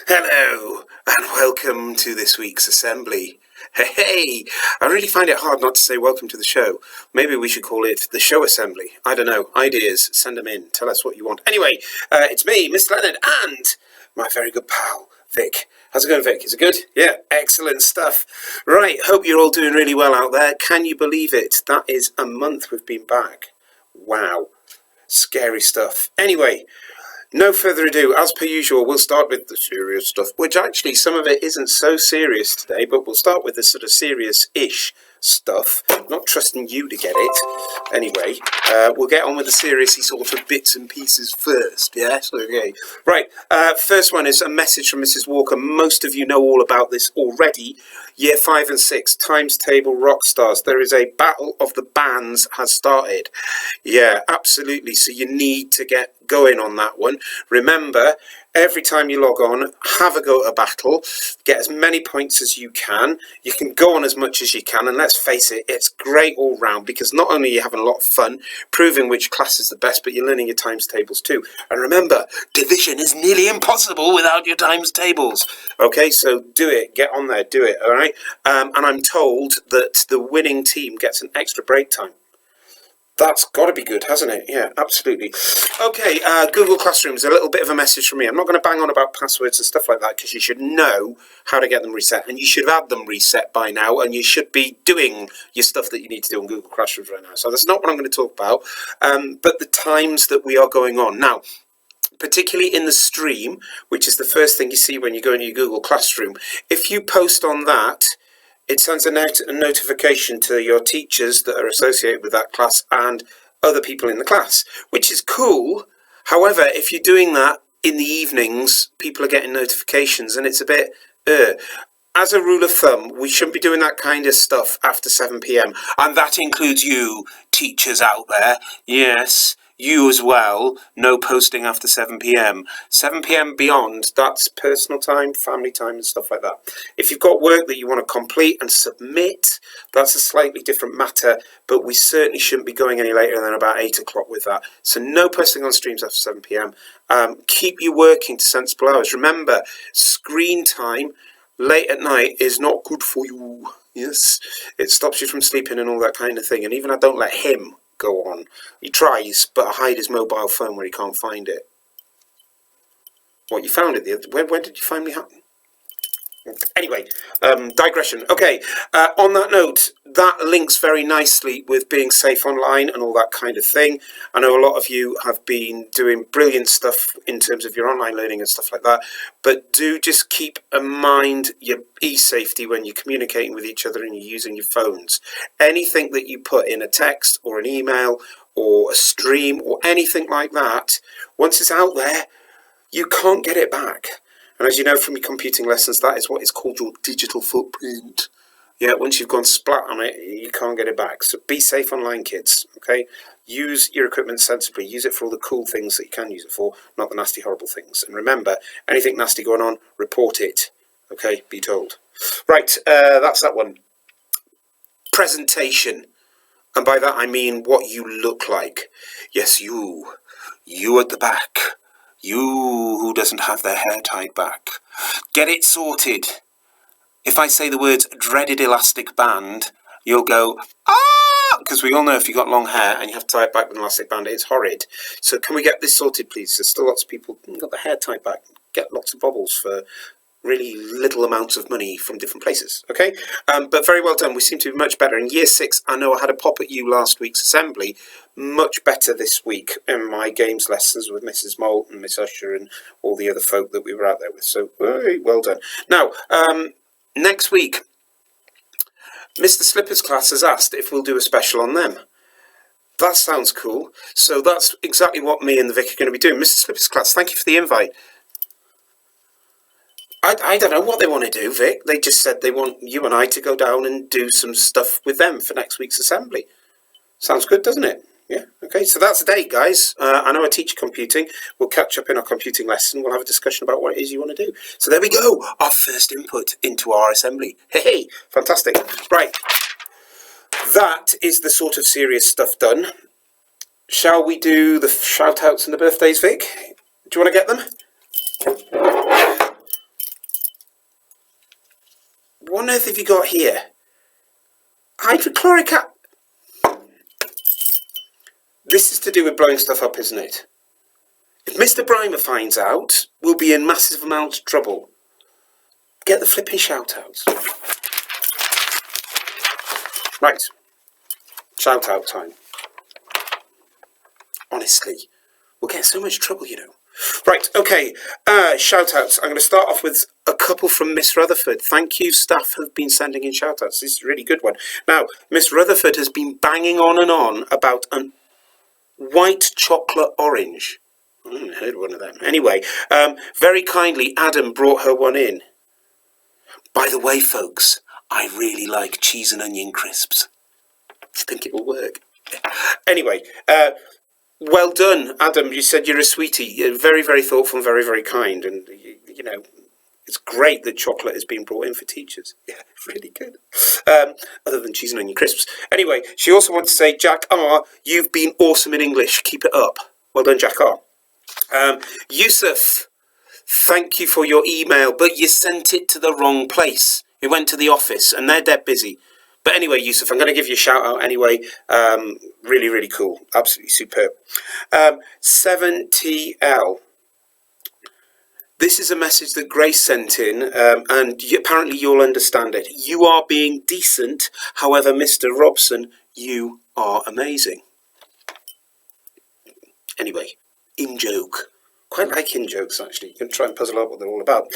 Hello, and welcome to this week's assembly. Hey, I really find it hard not to say welcome to the show. Maybe we should call it the show assembly. I don't know. Ideas, send them in. Tell us what you want. Anyway, it's me, Mr. Leonard, and my very good pal, Vic. How's it going, Vic? Is it good? Yeah, excellent stuff. Right, hope you're all doing really well out there. Can you believe it? That is a month we've been back. Wow. Scary stuff. Anyway, no further ado, as per usual, we'll start with the serious stuff, which actually some of it isn't so serious today, but we'll start with the sort of serious-ish stuff. I'm not trusting you to get it. Anyway, we'll get on with the seriously sort of bits and pieces first, yes? Okay. Right, first one is a message from Mrs. Walker. Most of you know all about this already. Year 5 and 6, Times Table Rock Stars. There is a battle of the bands has started. Yeah, absolutely. So you need to get going on that one. Remember, every time you log on, have a go at a battle, get as many points as you can. You can go on as much as you can, and let's face it, it's great all round because not only are you having a lot of fun proving which class is the best, but you're learning your times tables too. And remember, division is nearly impossible without your times tables. Okay, so do it, get on there, do it, all right? And I'm told that the winning team gets an extra break time. That's got to be good, hasn't it? Yeah, absolutely. Okay, Google Classrooms, a little bit of a message from me. I'm not going to bang on about passwords and stuff like that because you should know how to get them reset, and you should have had them reset by now, and you should be doing your stuff that you need to do on Google Classrooms right now. So that's not what I'm going to talk about, but the times that we are going on. Now, particularly in the stream, which is the first thing you see when you go into your Google Classroom, if you post on that, it sends a notification to your teachers that are associated with that class and other people in the class, which is cool. However, if you're doing that in the evenings, people are getting notifications and it's a bit... As a rule of thumb, we shouldn't be doing that kind of stuff after 7 p.m. And that includes you, teachers out there. Yes, you as well. No posting after 7 p.m. 7 p.m. beyond, that's personal time, family time and stuff like that. If you've got work that you want to complete and submit, that's a slightly different matter, but we certainly shouldn't be going any later than about 8 o'clock with that. So no posting on streams after 7 p.m. Keep you working to sensible hours. Remember, screen time late at night is not good for you. Yes, it stops you from sleeping and all that kind of thing. And even I don't let him go on. He tries, but I hide his mobile phone where he can't find it. What, you found it the other... When did you finally happen? Anyway, digression. Okay, on that note, that links very nicely with being safe online and all that kind of thing. I know a lot of you have been doing brilliant stuff in terms of your online learning and stuff like that, but do just keep in mind your e-safety when you're communicating with each other and you're using your phones. Anything that you put in a text or an email or a stream or anything like that, once it's out there, you can't get it back. And as you know from your computing lessons, that is what is called your digital footprint. Yeah, once you've gone splat on it, you can't get it back. So be safe online, kids, okay? Use your equipment sensibly. Use it for all the cool things that you can use it for, not the nasty, horrible things. And remember, anything nasty going on, report it, okay? Be told. Right, that's that one. Presentation. And by that I mean what you look like. Yes, you at the back. You who doesn't have their hair tied back. Get it sorted. If I say the words dreaded elastic band, you'll go, ah! Because we all know if you've got long hair and you have to tie it back with an elastic band, it's horrid. So can we get this sorted, please? There's still lots of people who've got their hair tied back. Get lots of bobbles for really little amounts of money from different places, okay? But very well done. We seem to be much better. In year 6, I know I had a pop at you last week's assembly. Much better this week in my games lessons with Mrs. Moult and Miss Usher and all the other folk that we were out there with. So very well done. Now, next week, Mr. Slipper's class has asked if we'll do a special on them. That sounds cool. So that's exactly what me and the Vic are going to be doing. Mr. Slipper's class, thank you for the invite. I don't know what they want to do, Vic. They just said they want you and I to go down and do some stuff with them for next week's assembly. Sounds good, doesn't it? Yeah, okay, so that's the date, guys. I know I teach computing. We'll catch up in our computing lesson. We'll have a discussion about what it is you want to do. So there we go, our first input into our assembly. Hey, fantastic. Right, that is the sort of serious stuff done. Shall we do the shout-outs and the birthdays, Vic? Do you want to get them? What on earth have you got here? Hydrochloric acid. This is to do with blowing stuff up, isn't it? If Mr. Brimer finds out, we'll be in massive amounts of trouble. Get the flipping shout-outs. Right. Shout-out time. Honestly, we'll get so much trouble, you know. Right, okay, shout-outs. I'm going to start off with a couple from Miss Rutherford. Thank you, staff have been sending in shout-outs. This is a really good one. Now, Miss Rutherford has been banging on and on about a white chocolate orange. I haven't heard one of them. Anyway, very kindly, Adam brought her one in. By the way, folks, I really like cheese and onion crisps. Do you think it will work? Anyway, well done, Adam. You said you're a sweetie. You're very, very thoughtful and very, very kind. And, you know, it's great that chocolate has been brought in for teachers. Yeah, really good. Other than cheese and onion crisps. Anyway, she also wants to say, Jack R., you've been awesome in English. Keep it up. Well done, Jack R. Yusuf, thank you for your email, but you sent it to the wrong place. It went to the office, and they're dead busy. But anyway, Yusuf, I'm going to give you a shout out anyway. Really, really cool. Absolutely superb. 7TL. This is a message that Grace sent in, and apparently you'll understand it. You are being decent. However, Mr. Robson, you are amazing. Anyway, in-joke. Quite like in-jokes, actually. You can try and puzzle out what they're all about.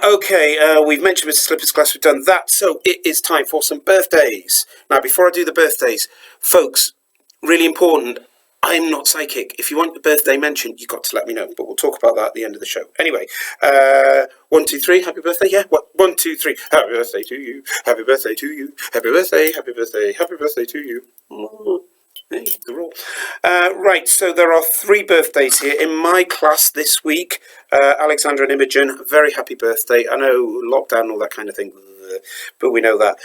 Okay, we've mentioned Mr. Slipper's class. We've done that. So it is time for some birthdays. Now, before I do the birthdays, folks, really important, I'm not psychic. If you want a birthday mentioned, you've got to let me know. But we'll talk about that at the end of the show. Anyway, 1, 2, 3, happy birthday. Yeah, what? 1, 2, 3. Happy birthday to you. Happy birthday to you. Happy birthday, happy birthday, happy birthday to you. Hey, the rule. Right, so there are 3 birthdays here in my class this week. Alexandra and Imogen, very happy birthday. I know lockdown and all that kind of thing, but we know that.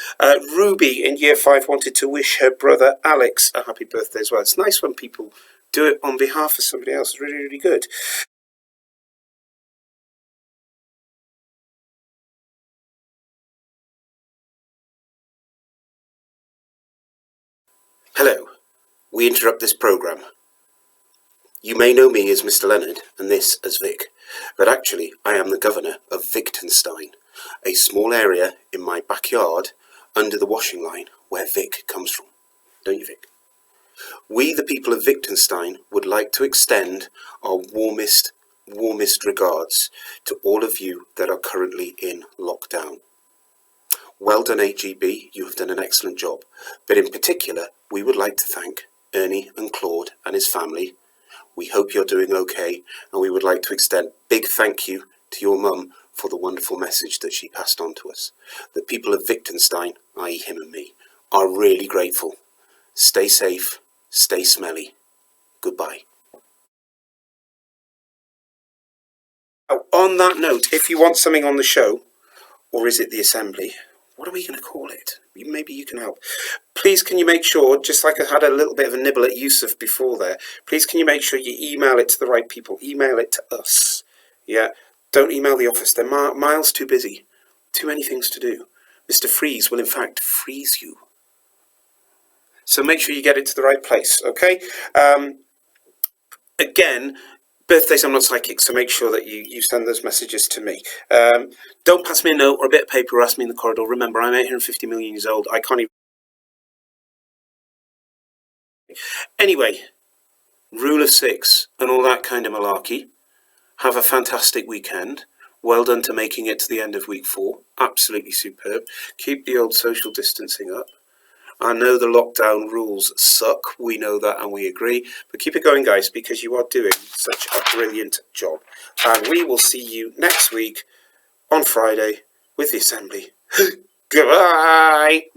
Ruby in year 5 wanted to wish her brother Alex a happy birthday as well. It's nice when people do it on behalf of somebody else. It's really, really good. Hello. We interrupt this programme. You may know me as Mr. Leonard and this as Vic, but actually I am the governor of Victonstein, a small area in my backyard under the washing line where Vic comes from. Don't you, Vic? We, the people of Victonstein, would like to extend our warmest regards to all of you that are currently in lockdown. Well done, HEB, you have done an excellent job, but in particular, we would like to thank Ernie and Claude and his family. We hope you're doing okay, and we would like to extend big thank you to your mum for the wonderful message that she passed on to us. The people of Victonstein, i.e. him and me, are really grateful. Stay safe, stay smelly. Goodbye. On that note, if you want something on the show, or is it the assembly? What are we going to call it? Maybe you can help. Please can you make sure, just like I had a little bit of a nibble at Yusuf before there, please can you make sure you email it to the right people. Email it to us. Yeah, don't email the office. They're miles too busy. Too many things to do. Mr. Freeze will in fact freeze you. So make sure you get it to the right place, okay? Again, birthdays, I'm not psychic, so make sure that you send those messages to me. Don't pass me a note or a bit of paper or ask me in the corridor. Remember, I'm 850 million years old. I can't even... Anyway, rule of 6 and all that kind of malarkey. Have a fantastic weekend. Well done to making it to the end of week 4. Absolutely superb. Keep the old social distancing up. I know the lockdown rules suck, we know that and we agree, but keep it going, guys, because you are doing such a brilliant job. And we will see you next week on Friday with the assembly. Goodbye!